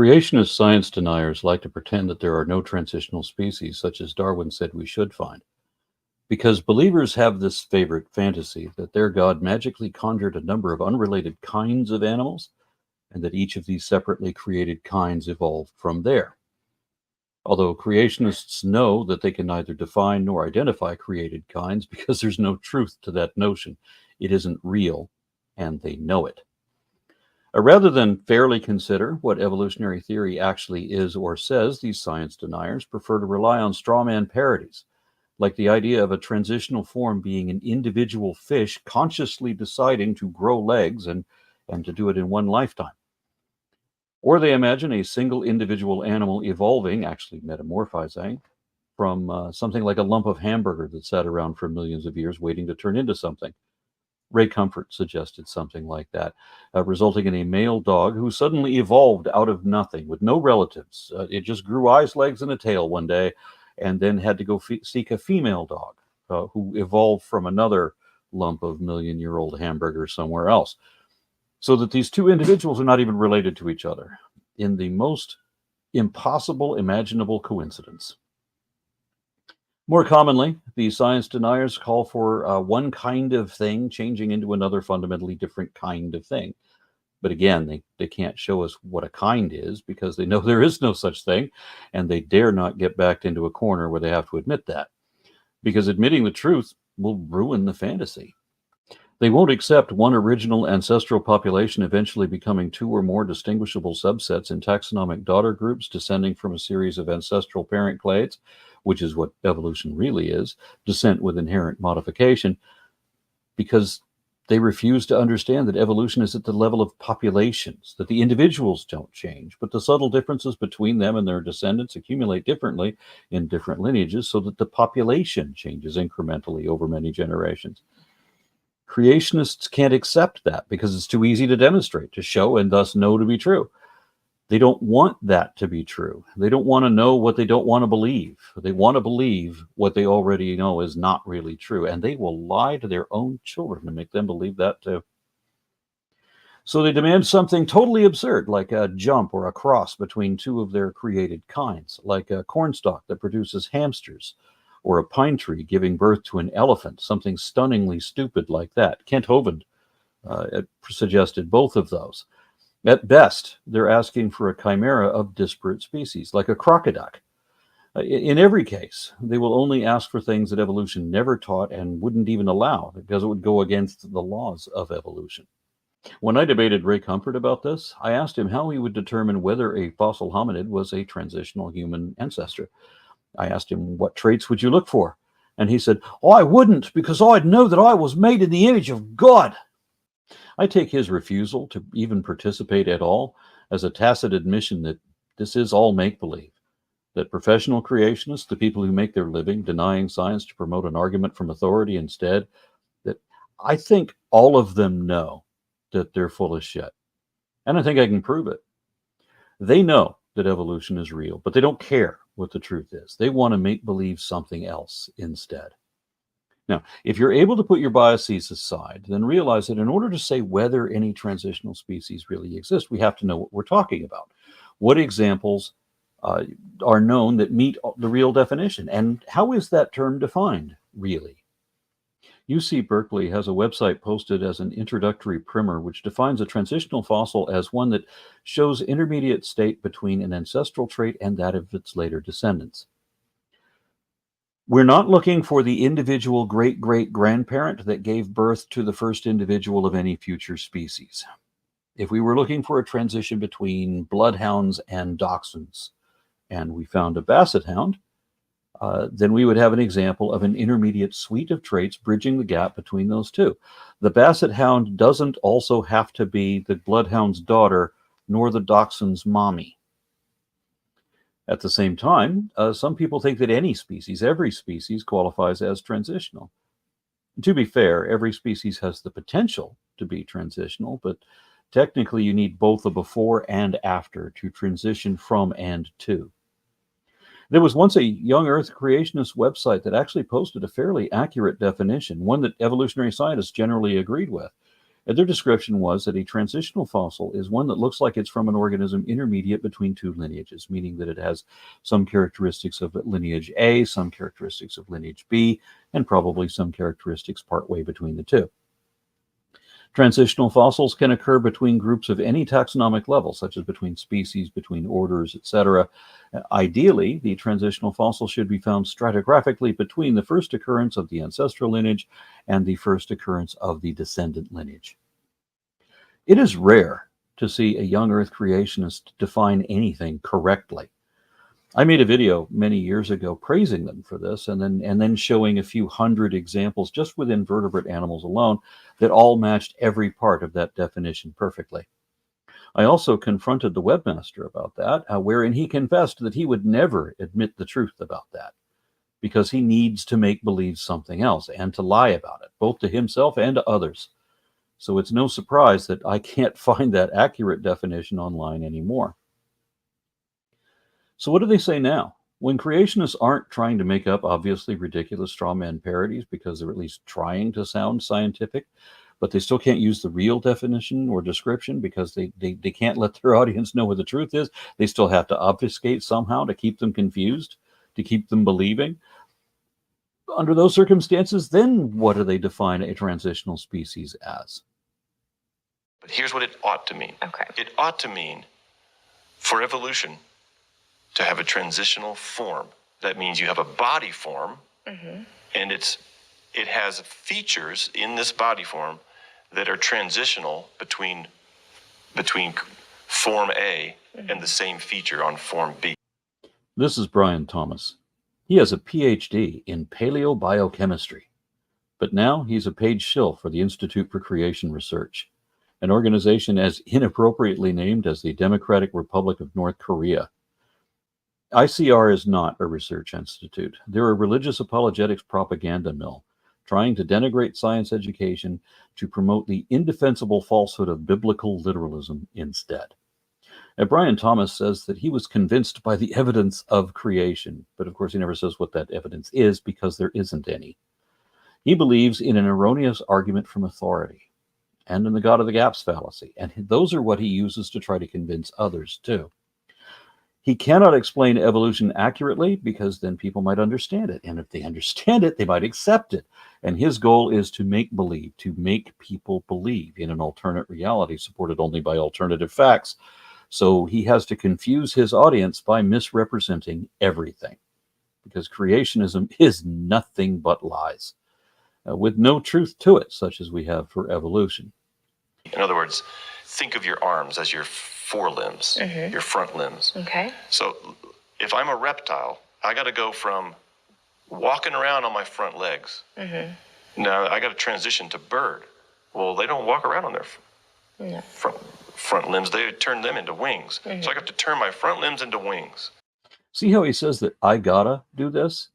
Creationist science deniers like to pretend that there are no transitional species, such as Darwin said we should find, because believers have this favorite fantasy that their God magically conjured a number of unrelated kinds of animals, and that each of these separately created kinds evolved from there. Although creationists know that they can neither define nor identify created kinds because there's no truth to that notion. It isn't real, and they know it. Rather than fairly consider what evolutionary theory actually is or says, these science deniers prefer to rely on straw man parodies, like the idea of a transitional form being an individual fish consciously deciding to grow legs and to do it in one lifetime. Or they imagine a single individual animal evolving, actually metamorphizing, from something like a lump of hamburger that sat around for millions of years waiting to turn into something. Ray Comfort suggested something like that, resulting in a male dog who suddenly evolved out of nothing with no relatives. It just grew eyes, legs, and a tail one day, and then had to go seek a female dog who evolved from another lump of million-year-old hamburger somewhere else. So that these two individuals are not even related to each other, in the most impossible imaginable coincidence. More commonly, the science deniers call for one kind of thing changing into another fundamentally different kind of thing. But again, they can't show us what a kind is because they know there is no such thing, and they dare not get backed into a corner where they have to admit that, because admitting the truth will ruin the fantasy. They won't accept one original ancestral population eventually becoming two or more distinguishable subsets in taxonomic daughter groups descending from a series of ancestral parent clades, which is what evolution really is, descent with inherent modification, because they refuse to understand that evolution is at the level of populations, that the individuals don't change, but the subtle differences between them and their descendants accumulate differently in different lineages so that the population changes incrementally over many generations. Creationists can't accept that because it's too easy to demonstrate, to show, and thus know to be true. They don't want that to be true. They don't want to know what they don't want to believe. They want to believe what they already know is not really true, and they will lie to their own children to make them believe that too. So they demand something totally absurd, like a jump or a cross between two of their created kinds, like a cornstalk that produces hamsters, or a pine tree giving birth to an elephant, something stunningly stupid like that. Kent Hovind suggested both of those. At best, they're asking for a chimera of disparate species, like a crocoduck. In every case, they will only ask for things that evolution never taught and wouldn't even allow, because it would go against the laws of evolution. When I debated Ray Comfort about this, I asked him how he would determine whether a fossil hominid was a transitional human ancestor. I asked him, what traits would you look for? And he said, I wouldn't, because I'd know that I was made in the image of God. I take his refusal to even participate at all as a tacit admission that this is all make-believe, that professional creationists, the people who make their living denying science to promote an argument from authority instead, that I think all of them know that they're full of shit. And I think I can prove it. They know that evolution is real, but they don't care what the truth is. They want to make believe something else instead. Now, if you're able to put your biases aside, then realize that in order to say whether any transitional species really exist, we have to know what we're talking about. What examples are known that meet the real definition? And how is that term defined, really? UC Berkeley has a website posted as an introductory primer which defines a transitional fossil as one that shows intermediate state between an ancestral trait and that of its later descendants. We're not looking for the individual great-great-grandparent that gave birth to the first individual of any future species. If we were looking for a transition between bloodhounds and dachshunds, and we found a basset hound, then we would have an example of an intermediate suite of traits bridging the gap between those two. The basset hound doesn't also have to be the bloodhound's daughter, nor the dachshund's mommy. At the same time, some people think that any species, every species, qualifies as transitional. To be fair, every species has the potential to be transitional, but technically you need both a before and after to transition from and to. There was once a young Earth creationist website that actually posted a fairly accurate definition, one that evolutionary scientists generally agreed with. And their description was that a transitional fossil is one that looks like it's from an organism intermediate between two lineages, meaning that it has some characteristics of lineage A, some characteristics of lineage B, and probably some characteristics partway between the two. Transitional fossils can occur between groups of any taxonomic level, such as between species, between orders, etc. Ideally, the transitional fossil should be found stratigraphically between the first occurrence of the ancestral lineage and the first occurrence of the descendant lineage. It is rare to see a young Earth creationist define anything correctly. I made a video many years ago praising them for this, and then showing a few hundred examples just with invertebrate animals alone that all matched every part of that definition perfectly. I also confronted the webmaster about that, wherein he confessed that he would never admit the truth about that, because he needs to make believe something else and to lie about it, both to himself and to others. So it's no surprise that I can't find that accurate definition online anymore. So what do they say now? When creationists aren't trying to make up obviously ridiculous straw man parodies because they're at least trying to sound scientific, but they still can't use the real definition or description because they can't let their audience know what the truth is. They still have to obfuscate somehow to keep them confused, to keep them believing. Under those circumstances, then what do they define a transitional species as? But here's what it ought to mean. Okay. It ought to mean, for evolution, to have a transitional form. That means you have a body form, and it has features in this body form that are transitional between form A and the same feature on form B. This is Brian Thomas. He has a PhD in paleobiochemistry, but now he's a paid shill for the Institute for Creation Research, an organization as inappropriately named as the Democratic Republic of North Korea. I.C.R. is not a research institute. They're a religious apologetics propaganda mill, trying to denigrate science education to promote the indefensible falsehood of biblical literalism instead. Now, Brian Thomas says that he was convinced by the evidence of creation, but of course he never says what that evidence is because there isn't any. He believes in an erroneous argument from authority and in the God of the Gaps fallacy, and those are what he uses to try to convince others too. He cannot explain evolution accurately because then people might understand it. And if they understand it, they might accept it. And his goal is to make believe, to make people believe in an alternate reality supported only by alternative facts. So he has to confuse his audience by misrepresenting everything, because creationism is nothing but lies, with no truth to it, such as we have for evolution. In other words, think of your arms as your forelimbs, your front limbs. Okay. So if I'm a reptile, I got to go from walking around on my front legs. Now I got to transition to bird. Well, they don't walk around on their front limbs. They turn them into wings. So I got to turn my front limbs into wings. See how he says that I gotta do this?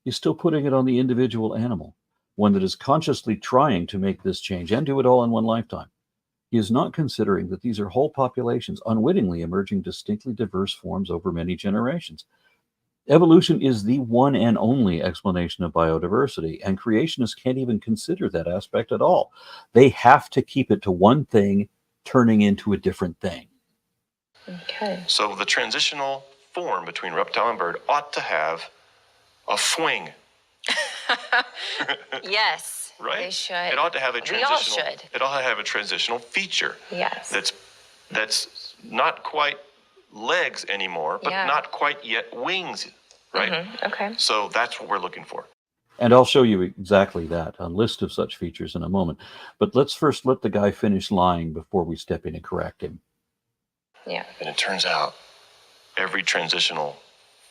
He's still putting it on the individual animal, one that is consciously trying to make this change and do it all in one lifetime. He is not considering that these are whole populations unwittingly emerging distinctly diverse forms over many generations. Evolution is the one and only explanation of biodiversity, and creationists can't even consider that aspect at all. They have to keep it to one thing turning into a different thing. Okay. So the transitional form between reptile and bird ought to have a swing. Yes. Right? They should. It ought to have a transitional. We all should. It ought to have a transitional feature. Yes. That's not quite legs anymore, but not quite yet wings, right? Okay. So that's what we're looking for. And I'll show you exactly that, a list of such features in a moment. But let's first let the guy finish lying before we step in and correct him. Yeah. And it turns out every transitional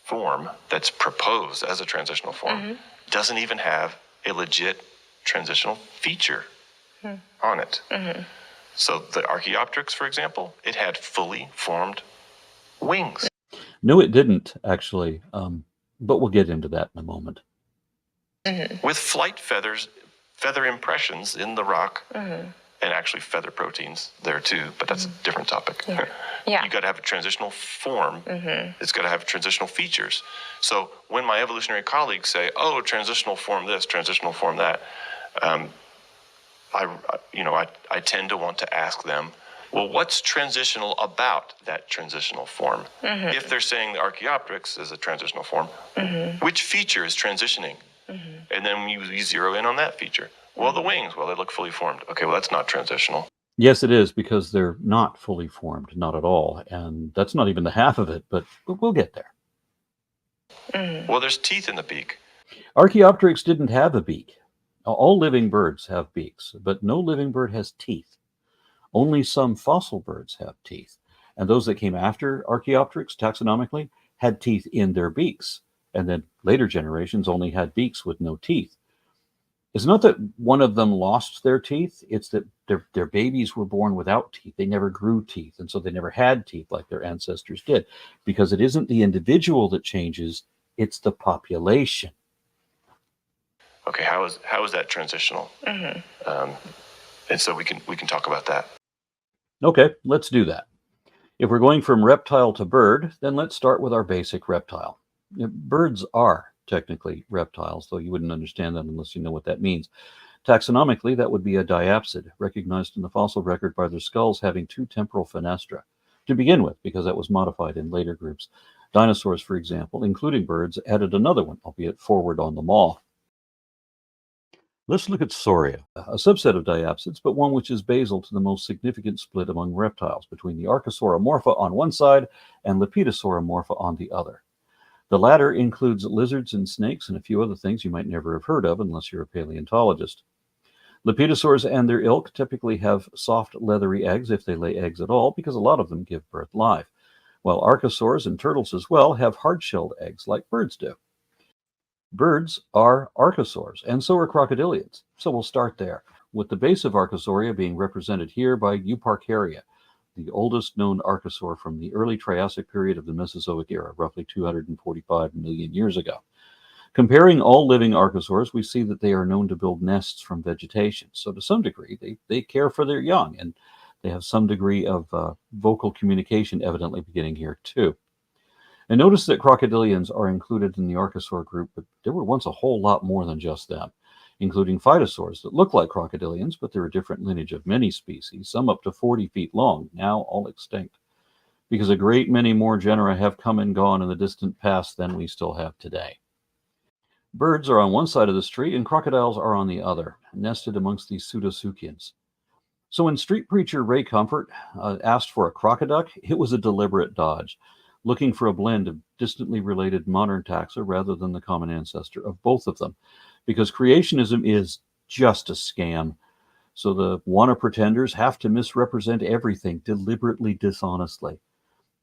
form that's proposed as a transitional form doesn't even have a legit transitional feature on it. So the Archaeopteryx, for example, it had fully formed wings. No, it didn't, actually, but we'll get into that in a moment. With flight feathers, feather impressions in the rock, and actually feather proteins there too, but that's a different topic. Yeah. You got to have a transitional form. It's got to have transitional features. So when my evolutionary colleagues say, oh, transitional form this, transitional form that, I tend to want to ask them, well, what's transitional about that transitional form? If they're saying the Archaeopteryx is a transitional form, which feature is transitioning? And then you zero in on that feature. Well, the wings, well, they look fully formed. Okay, well, that's not transitional. Yes, it is, because they're not fully formed, not at all. And that's not even the half of it, but we'll get there. Well, there's teeth in the beak. Archaeopteryx didn't have a beak. All living birds have beaks, but no living bird has teeth. Only some fossil birds have teeth. And those that came after Archaeopteryx taxonomically had teeth in their beaks. And then later generations only had beaks with no teeth. It's not that one of them lost their teeth, it's that their babies were born without teeth. They never grew teeth, and so they never had teeth like their ancestors did, because it isn't the individual that changes, it's the population. Okay, how is that transitional? And so we can talk about that. Okay, let's do that. If we're going from reptile to bird, then let's start with our basic reptile. Birds are technically reptiles, though you wouldn't understand that unless you know what that means. Taxonomically, that would be a diapsid, recognized in the fossil record by their skulls having 2 temporal fenestra, to begin with, because that was modified in later groups. Dinosaurs, for example, including birds, added another one, albeit forward on the maw. Let's look at Sauria, a subset of diapsids, but one which is basal to the most significant split among reptiles, between the Archosauromorpha on one side and Lepidosauromorpha on the other. The latter includes lizards and snakes and a few other things you might never have heard of unless you're a paleontologist. Lepidosaurs and their ilk typically have soft, leathery eggs, if they lay eggs at all, because a lot of them give birth live, while Archosaurs and turtles as well have hard-shelled eggs like birds do. Birds are Archosaurs, and so are crocodilians. So we'll start there, with the base of Archosauria being represented here by Euparkeria, the oldest known archosaur from the early Triassic period of the Mesozoic era, roughly 245 million years ago. Comparing all living archosaurs, we see that they are known to build nests from vegetation. So to some degree, they care for their young, and they have some degree of vocal communication evidently beginning here too. And notice that crocodilians are included in the archosaur group, but there were once a whole lot more than just them, including phytosaurs that look like crocodilians, but they're a different lineage of many species, some up to 40 feet long, now all extinct, because a great many more genera have come and gone in the distant past than we still have today. Birds are on one side of this tree, and crocodiles are on the other, nested amongst these pseudoseuchians. So when street preacher Ray Comfort asked for a crocoduck, it was a deliberate dodge, looking for a blend of distantly related modern taxa rather than the common ancestor of both of them, because creationism is just a scam. So the wanna pretenders have to misrepresent everything deliberately, dishonestly.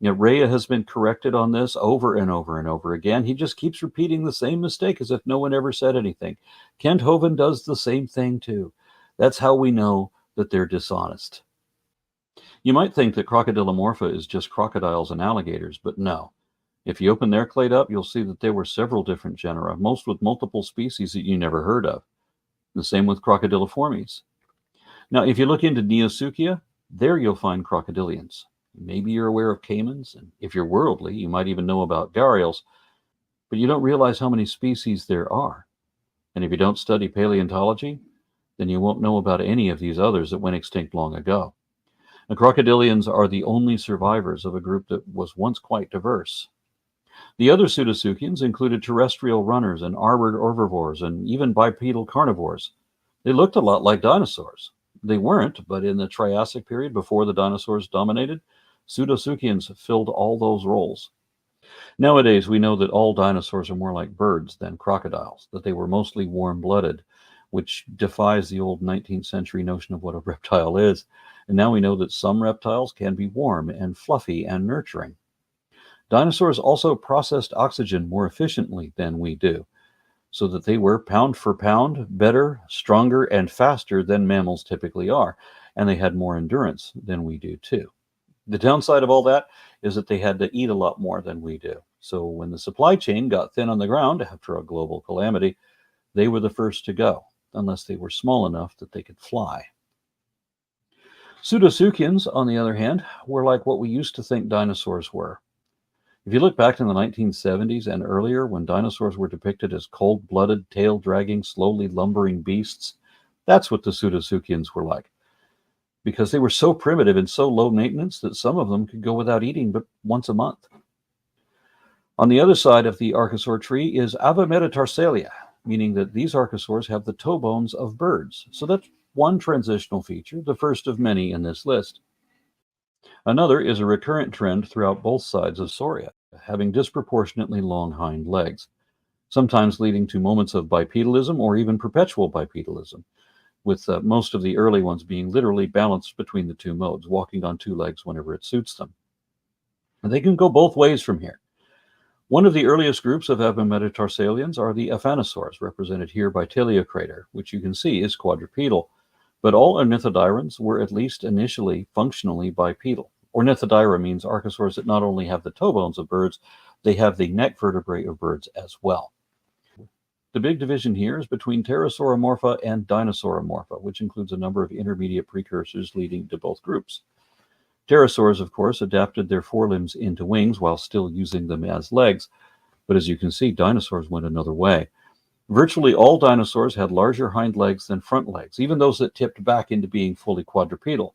Rhea has been corrected on this over and over and over again. He just keeps repeating the same mistake as if no one ever said anything. Kent Hovind does the same thing too. That's how we know that they're dishonest. You might think that Crocodilomorpha is just crocodiles and alligators, but no. If you open their clade up, you'll see that there were several different genera, most with multiple species that you never heard of. The same with Crocodiliformes. Now, if you look into Neosuchia, there you'll find crocodilians. Maybe you're aware of caimans, and if you're worldly, you might even know about gharials, but you don't realize how many species there are. And if you don't study paleontology, then you won't know about any of these others that went extinct long ago. The crocodilians are the only survivors of a group that was once quite diverse. The other pseudoseuchians included terrestrial runners and armored herbivores and even bipedal carnivores. They looked a lot like dinosaurs. They weren't, but in the Triassic period before the dinosaurs dominated, pseudoseuchians filled all those roles. Nowadays, we know that all dinosaurs are more like birds than crocodiles, that they were mostly warm-blooded, which defies the old 19th century notion of what a reptile is. And now we know that some reptiles can be warm and fluffy and nurturing. Dinosaurs also processed oxygen more efficiently than we do, so that they were pound for pound better, stronger, and faster than mammals typically are, and they had more endurance than we do too. The downside of all that is that they had to eat a lot more than we do. So when the supply chain got thin on the ground after a global calamity, they were the first to go, unless they were small enough that they could fly. Pseudoseuchians, on the other hand, were like what we used to think dinosaurs were. If you look back in the 1970s and earlier, when dinosaurs were depicted as cold-blooded, tail-dragging, slowly lumbering beasts, That's what the Pseudosuchians were like, because they were so primitive and so low maintenance that some of them could go without eating but once a month. On the other side of the Archosaur tree is Avametatarsalia, meaning that these Archosaurs have the toe bones of birds. So that's one transitional feature, the first of many in this list. Another is a recurrent trend throughout both sides of Sauria, having disproportionately long hind legs, sometimes leading to moments of bipedalism or even perpetual bipedalism, with most of the early ones being literally balanced between the two modes, walking on two legs whenever it suits them. And they can go both ways from here. One of the earliest groups of Avametatarsalia are the Aphanosaurs, represented here by Teleocrater, which you can see is quadrupedal. But all ornithodyrans were at least initially functionally bipedal. Ornithodyra means archosaurs that not only have the toe bones of birds, they have the neck vertebrae of birds as well. The big division here is between Pterosauromorpha and Dinosauromorpha, which includes a number of intermediate precursors leading to both groups. Pterosaurs, of course, adapted their forelimbs into wings while still using them as legs, but as you can see, dinosaurs went another way. Virtually all dinosaurs had larger hind legs than front legs, even those that tipped back into being fully quadrupedal.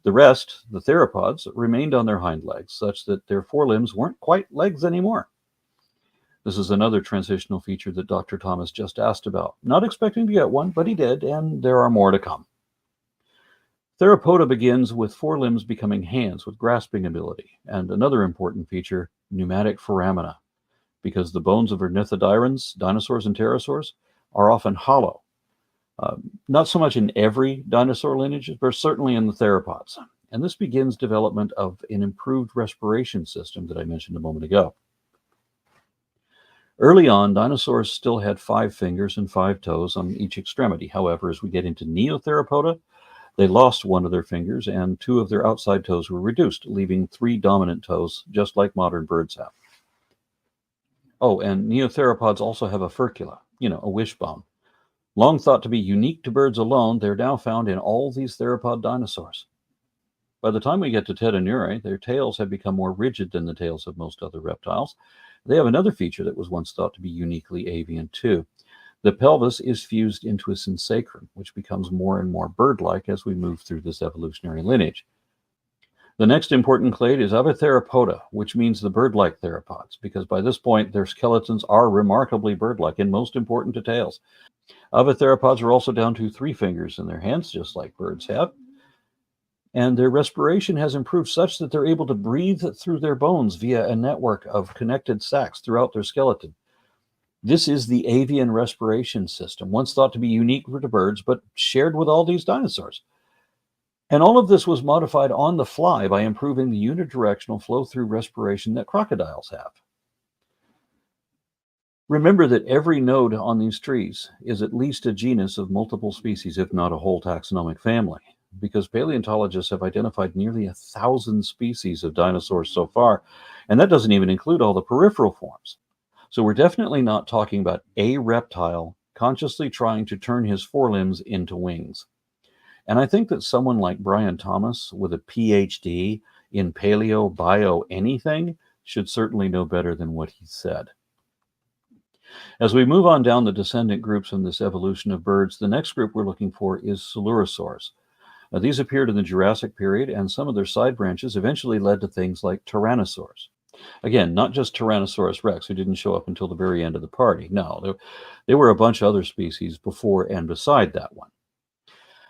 The rest, the theropods, remained on their hind legs, such that their forelimbs weren't quite legs anymore. This is another transitional feature that Dr. Thomas just asked about. Not expecting to get one, but he did, and there are more to come. Theropoda begins with forelimbs becoming hands with grasping ability, and another important feature, pneumatic foramina, because the bones of ornithodyrans, dinosaurs and pterosaurs, are often hollow. Not so much in every dinosaur lineage, but certainly in the theropods. And this begins development of an improved respiration system that I mentioned a moment ago. Early on, dinosaurs still had 5 fingers and 5 toes on each extremity. However, as we get into Neotheropoda, they lost one of their fingers and 2 of their outside toes were reduced, leaving 3 dominant toes, just like modern birds have. Oh, and Neotheropods also have a furcula, a wishbone. Long thought to be unique to birds alone, they're now found in all these theropod dinosaurs. By the time we get to Tedonurae, their tails have become more rigid than the tails of most other reptiles. They have another feature that was once thought to be uniquely avian too. The pelvis is fused into a synsacrum, which becomes more and more bird-like as we move through this evolutionary lineage. The next important clade is Avatheropoda, which means the bird-like theropods, because by this point their skeletons are remarkably bird-like in most important details. Avatheropods are also down to 3 fingers in their hands, just like birds have. And their respiration has improved such that they're able to breathe through their bones via a network of connected sacs throughout their skeleton. This is the avian respiration system, once thought to be unique to birds, but shared with all these dinosaurs. And all of this was modified on the fly by improving the unidirectional flow-through respiration that crocodiles have. Remember that every node on these trees is at least a genus of multiple species, if not a whole taxonomic family, because paleontologists have identified nearly 1,000 species of dinosaurs so far, and that doesn't even include all the peripheral forms. So we're definitely not talking about a reptile consciously trying to turn his forelimbs into wings. And I think that someone like Brian Thomas, with a PhD in paleo, bio, anything, should certainly know better than what he said. As we move on down the descendant groups in this evolution of birds, the next group we're looking for is Coelurosaurs. Now, these appeared in the Jurassic period, and some of their side branches eventually led to things like Tyrannosaurs. Again, not just Tyrannosaurus rex, who didn't show up until the very end of the party. No, there were a bunch of other species before and beside that one.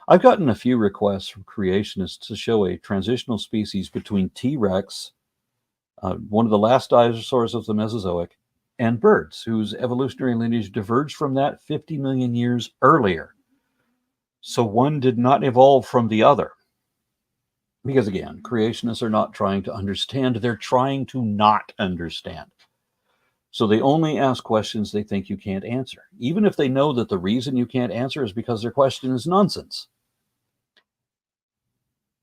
I've gotten a few requests from creationists to show a transitional species between T-Rex, one of the last dinosaurs of the Mesozoic, and birds, whose evolutionary lineage diverged from that 50 million years earlier. So one did not evolve from the other. Because again, creationists are not trying to understand, they're trying to not understand. So they only ask questions they think you can't answer, even if they know that the reason you can't answer is because their question is nonsense.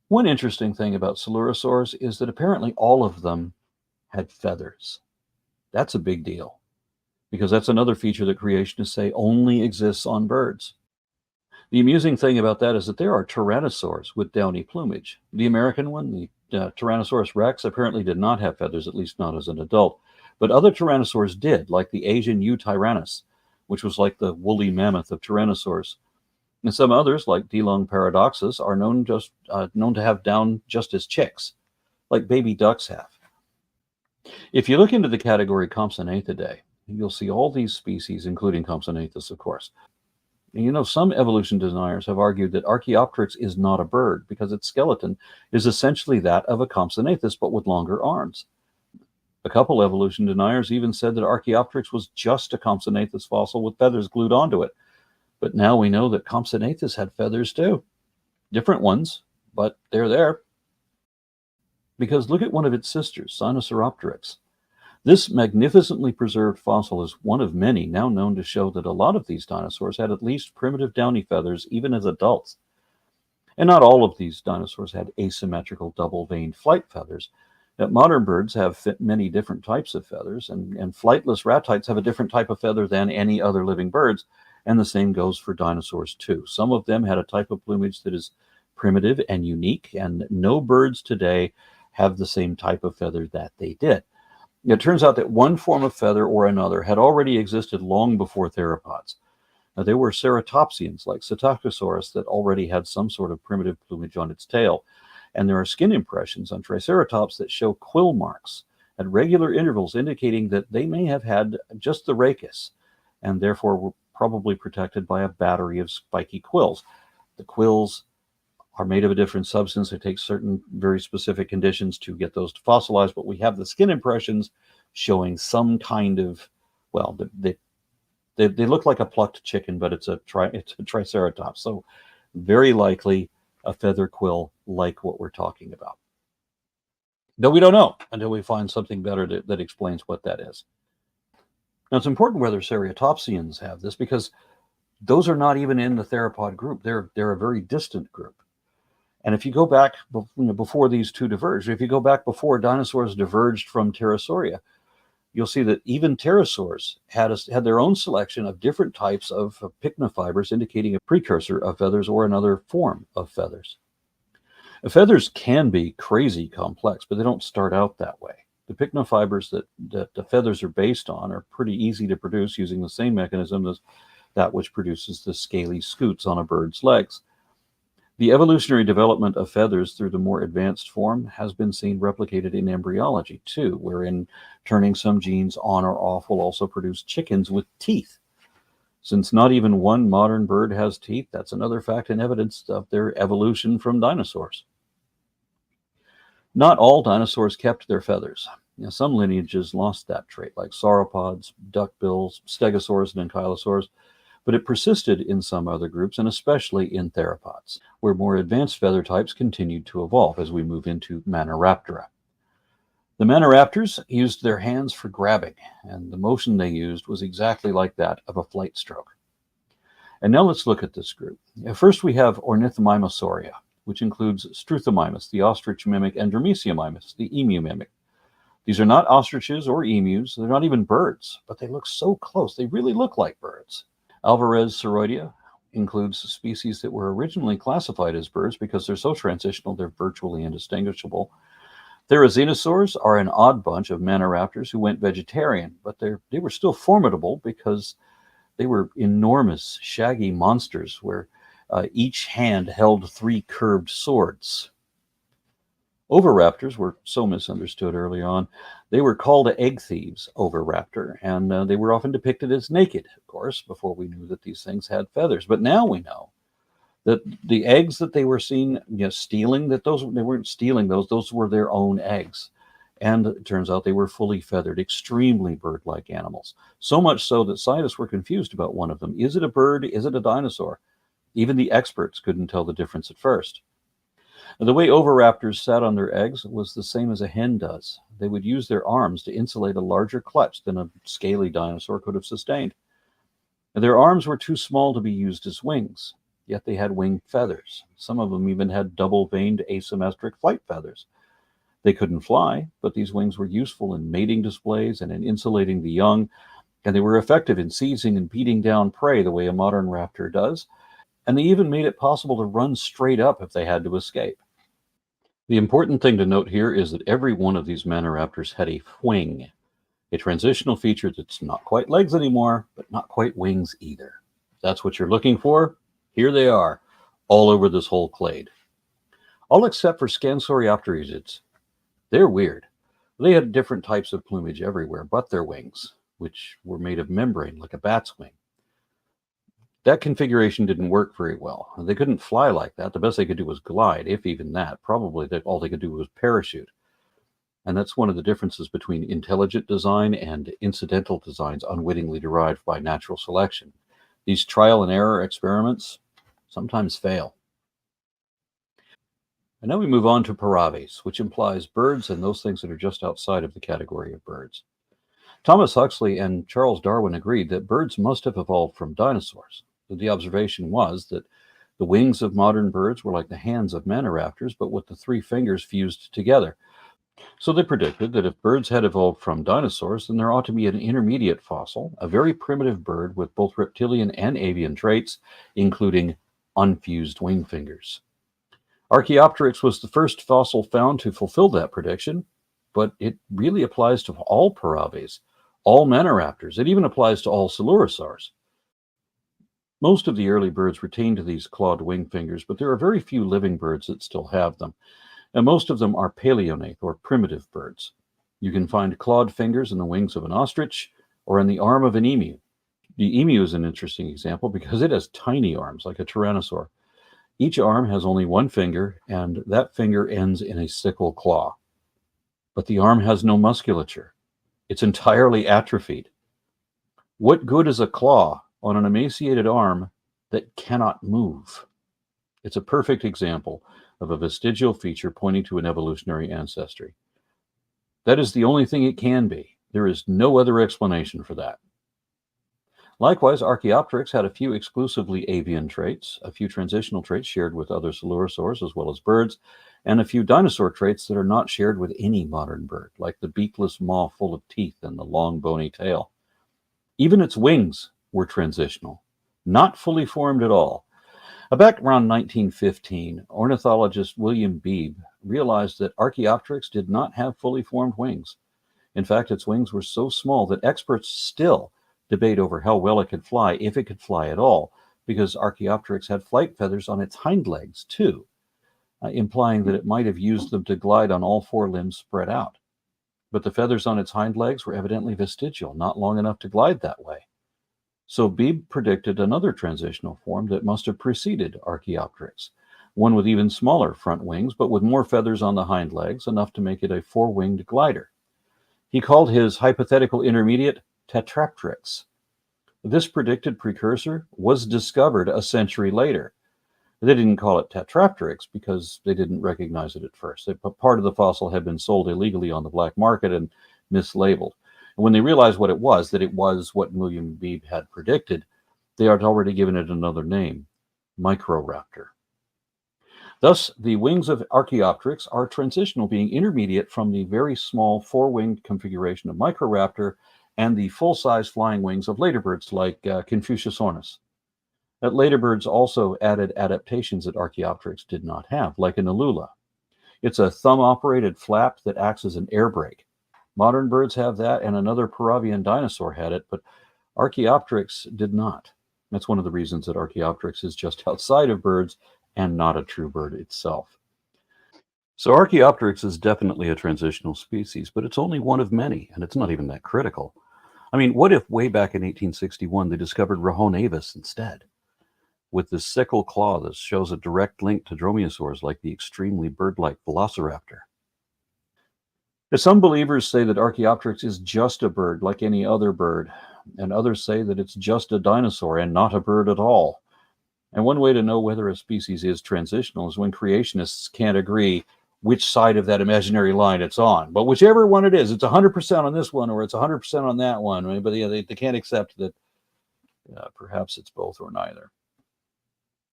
One interesting thing about Coelurosaurs is that apparently all of them had feathers. That's a big deal, because that's another feature that creationists say only exists on birds. The amusing thing about that is that there are tyrannosaurs with downy plumage. The American one, the Tyrannosaurus rex, apparently did not have feathers, at least not as an adult. But other tyrannosaurs did, like the Asian Eutyrannus, which was like the woolly mammoth of tyrannosaurs. And some others, like D-lung paradoxus, are known to have down just as chicks, like baby ducks have. If you look into the category Compsognaathidae, you'll see all these species, including Compsognathus, of course. And some evolution deniers have argued that Archaeopteryx is not a bird because its skeleton is essentially that of a Compsognathus, but with longer arms. A couple evolution deniers even said that Archaeopteryx was just a Compsognathus fossil with feathers glued onto it. But now we know that Compsognathus had feathers too. Different ones, but they're there. Because look at one of its sisters, Sinosauropteryx. This magnificently preserved fossil is one of many now known to show that a lot of these dinosaurs had at least primitive downy feathers even as adults. And not all of these dinosaurs had asymmetrical double-veined flight feathers. Modern birds have many different types of feathers, and flightless ratites have a different type of feather than any other living birds, and the same goes for dinosaurs too. Some of them had a type of plumage that is primitive and unique, and no birds today have the same type of feather that they did. It turns out that one form of feather or another had already existed long before theropods. Now, there were ceratopsians like Psittacosaurus that already had some sort of primitive plumage on its tail. And there are skin impressions on Triceratops that show quill marks at regular intervals, indicating that they may have had just the rachis, and therefore were probably protected by a battery of spiky quills. The quills are made of a different substance. It takes certain very specific conditions to get those to fossilize, but we have the skin impressions showing some kind of, well, they look like a plucked chicken, but it's a Triceratops. So very likely a feather quill like what we're talking about. Though we don't know until we find something better that explains what that is. Now, it's important whether ceratopsians have this because those are not even in the theropod group. They're a very distant group. And if you go back before these two diverged, if you go back before dinosaurs diverged from pterosauria, you'll see that even pterosaurs had their own selection of different types of pycnofibers, indicating a precursor of feathers or another form of feathers. Feathers can be crazy complex, but they don't start out that way. The pycnofibers that the feathers are based on are pretty easy to produce using the same mechanism as that which produces the scaly scutes on a bird's legs. The evolutionary development of feathers through the more advanced form has been seen replicated in embryology too, wherein turning some genes on or off will also produce chickens with teeth. Since not even one modern bird has teeth, that's another fact and evidence of their evolution from dinosaurs. Not all dinosaurs kept their feathers. Some lineages lost that trait, like sauropods, duckbills, stegosaurs, and ankylosaurs, but it persisted in some other groups, and especially in theropods, where more advanced feather types continued to evolve as we move into Maniraptora. The Maniraptors used their hands for grabbing, and the motion they used was exactly like that of a flight stroke. And now let's look at this group. First, we have Ornithomimosauria, which includes Struthomymus, the ostrich mimic, and Drameciomymus, the emu mimic. These are not ostriches or emus. They're not even birds, but they look so close. They really look like birds. Alvarez Sauroidea includes species that were originally classified as birds because they're so transitional they're virtually indistinguishable. Therizinosaurs are an odd bunch of Maniraptors who went vegetarian, but they were still formidable because they were enormous, shaggy monsters where each hand held 3 curved swords. Oviraptors were so misunderstood early on. They were called egg thieves, Oviraptor, and they were often depicted as naked, of course, before we knew that these things had feathers. But now we know that the eggs that they were seen stealing, they weren't stealing those were their own eggs. And it turns out they were fully feathered, extremely bird-like animals. So much so that scientists were confused about one of them. Is it a bird? Is it a dinosaur? Even the experts couldn't tell the difference at first. The way oviraptors sat on their eggs was the same as a hen does. They would use their arms to insulate a larger clutch than a scaly dinosaur could have sustained. Their arms were too small to be used as wings, yet they had wing feathers. Some of them even had double-veined asymmetric flight feathers. They couldn't fly, but these wings were useful in mating displays and in insulating the young, and they were effective in seizing and beating down prey the way a modern raptor does. And they even made it possible to run straight up if they had to escape. The important thing to note here is that every one of these Maniraptors had a wing, a transitional feature that's not quite legs anymore, but not quite wings either. If that's what you're looking for, Here they are, all over this whole clade. All except for Scansoriopterids. They're weird. They had different types of plumage everywhere but their wings, which were made of membrane like a bat's wing. That configuration didn't work very well. They couldn't fly like that. The best they could do was glide, if even that. Probably all they could do was parachute. And that's one of the differences between intelligent design and incidental designs unwittingly derived by natural selection. These trial and error experiments sometimes fail. And now we move on to paraves, which implies birds and those things that are just outside of the category of birds. Thomas Huxley and Charles Darwin agreed that birds must have evolved from dinosaurs. The observation was that the wings of modern birds were like the hands of maniraptors, but with the 3 fingers fused together. So they predicted that if birds had evolved from dinosaurs, then there ought to be an intermediate fossil, a very primitive bird with both reptilian and avian traits, including unfused wing fingers. Archaeopteryx was the first fossil found to fulfill that prediction, but it really applies to all paraves, all maniraptors. It even applies to all coelurosaurs. Most of the early birds retained these clawed wing fingers, but there are very few living birds that still have them. And most of them are paleognathe, or primitive birds. You can find clawed fingers in the wings of an ostrich or in the arm of an emu. The emu is an interesting example because it has tiny arms, like a tyrannosaur. Each arm has only 1 finger, and that finger ends in a sickle claw. But the arm has no musculature. It's entirely atrophied. What good is a claw on an emaciated arm that cannot move? It's a perfect example of a vestigial feature pointing to an evolutionary ancestry. That is the only thing it can be. There is no other explanation for that. Likewise, Archaeopteryx had a few exclusively avian traits, a few transitional traits shared with other coelurosaurs as well as birds, and a few dinosaur traits that are not shared with any modern bird, like the beakless maw full of teeth and the long bony tail. Even its wings were transitional, not fully formed at all. Back around 1915, ornithologist William Beebe realized that Archaeopteryx did not have fully formed wings. In fact, its wings were so small that experts still debate over how well it could fly, if it could fly at all, because Archaeopteryx had flight feathers on its hind legs too, implying that it might have used them to glide on all 4 limbs spread out. But the feathers on its hind legs were evidently vestigial, not long enough to glide that way. So Beebe predicted another transitional form that must have preceded Archaeopteryx, one with even smaller front wings, but with more feathers on the hind legs, enough to make it a 4-winged glider. He called his hypothetical intermediate Tetrapteryx. This predicted precursor was discovered a century later. They didn't call it Tetrapteryx because they didn't recognize it at first. Part of the fossil had been sold illegally on the black market and mislabeled. And when they realized what it was, that it was what William Beebe had predicted, they had already given it another name, Microraptor. Thus, the wings of Archaeopteryx are transitional, being intermediate from the very small 4-winged configuration of Microraptor and the full-size flying wings of later birds like Confuciusornis. Later birds also added adaptations that Archaeopteryx did not have, like an alula. It's a thumb-operated flap that acts as an air brake. Modern birds have that, and another Paravian dinosaur had it, but Archaeopteryx did not. That's one of the reasons that Archaeopteryx is just outside of birds and not a true bird itself. So Archaeopteryx is definitely a transitional species, but it's only one of many, and it's not even that critical. I mean, what if way back in 1861 they discovered Rhoneavis instead, with this sickle claw that shows a direct link to dromaeosaurs like the extremely bird-like velociraptor? Some believers say that Archaeopteryx is just a bird like any other bird, and others say that it's just a dinosaur and not a bird at all. And one way to know whether a species is transitional is when creationists can't agree which side of that imaginary line it's on. But whichever one it is, it's 100% on this one or it's 100% on that one. But yeah, they can't accept that perhaps it's both or neither.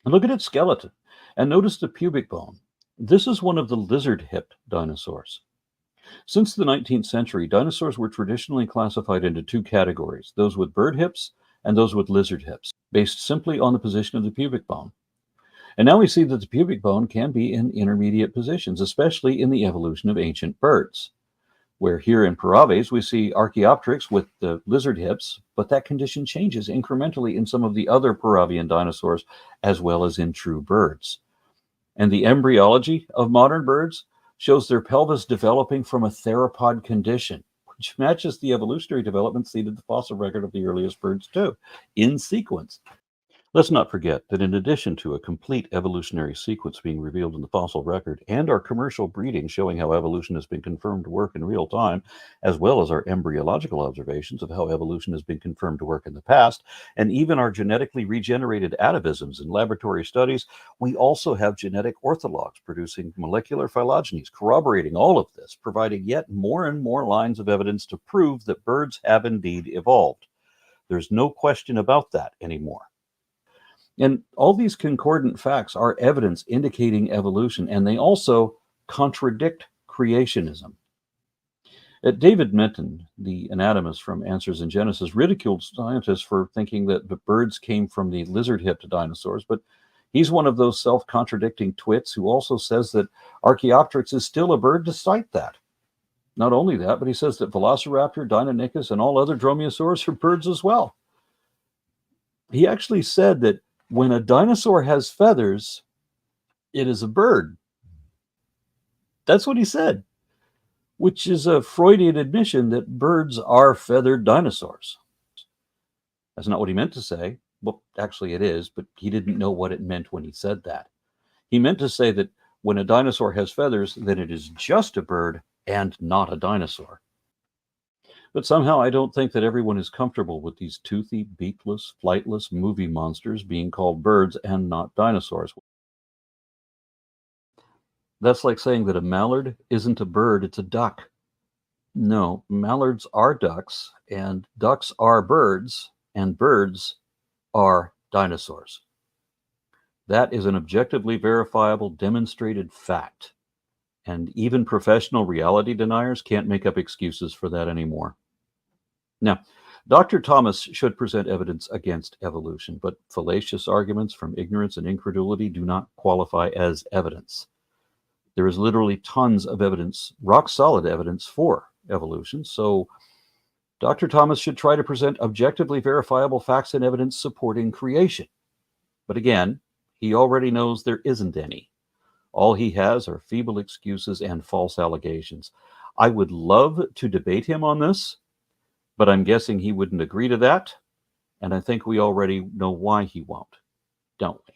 And look at its skeleton and notice the pubic bone. This is one of the lizard-hipped dinosaurs. Since the 19th century, dinosaurs were traditionally classified into 2 categories, those with bird hips and those with lizard hips, based simply on the position of the pubic bone. And now we see that the pubic bone can be in intermediate positions, especially in the evolution of ancient birds. where here in Paraves we see Archaeopteryx with the lizard hips, but that condition changes incrementally in some of the other Paravian dinosaurs, as well as in true birds. And the embryology of modern birds shows their pelvis developing from a theropod condition, which matches the evolutionary development seen in the fossil record of the earliest birds too, in sequence. Let's not forget that in addition to a complete evolutionary sequence being revealed in the fossil record and our commercial breeding showing how evolution has been confirmed to work in real time, as well as our embryological observations of how evolution has been confirmed to work in the past, and even our genetically regenerated atavisms in laboratory studies, we also have genetic orthologs producing molecular phylogenies corroborating all of this, providing yet more and more lines of evidence to prove that birds have indeed evolved. There's no question about that anymore. And all these concordant facts are evidence indicating evolution, and they also contradict creationism. David Minton, the anatomist from Answers in Genesis, ridiculed scientists for thinking that the birds came from the lizard-hipped dinosaurs, but he's one of those self-contradicting twits who also says that Archaeopteryx is still a bird despite that. Not only that, but he says that Velociraptor, Deinonychus, and all other dromaeosaurs are birds as well. He actually said that when a dinosaur has feathers, it is a bird. That's what he said, which is a Freudian admission that birds are feathered dinosaurs. That's not what he meant to say. Well, actually it is, but he didn't know what it meant when he said that. He meant to say that when a dinosaur has feathers, then it is just a bird and not a dinosaur. But somehow I don't think that everyone is comfortable with these toothy, beakless, flightless movie monsters being called birds and not dinosaurs. That's like saying that a mallard isn't a bird, it's a duck. No, mallards are ducks, and ducks are birds, and birds are dinosaurs. That is an objectively verifiable, demonstrated fact. And even professional reality deniers can't make up excuses for that anymore. Now, Dr. Thomas should present evidence against evolution, but fallacious arguments from ignorance and incredulity do not qualify as evidence. There is literally tons of evidence, rock-solid evidence for evolution, so Dr. Thomas should try to present objectively verifiable facts and evidence supporting creation. But again, he already knows there isn't any. All he has are feeble excuses and false allegations. I would love to debate him on this, but I'm guessing he wouldn't agree to that, and I think we already know why he won't, don't we?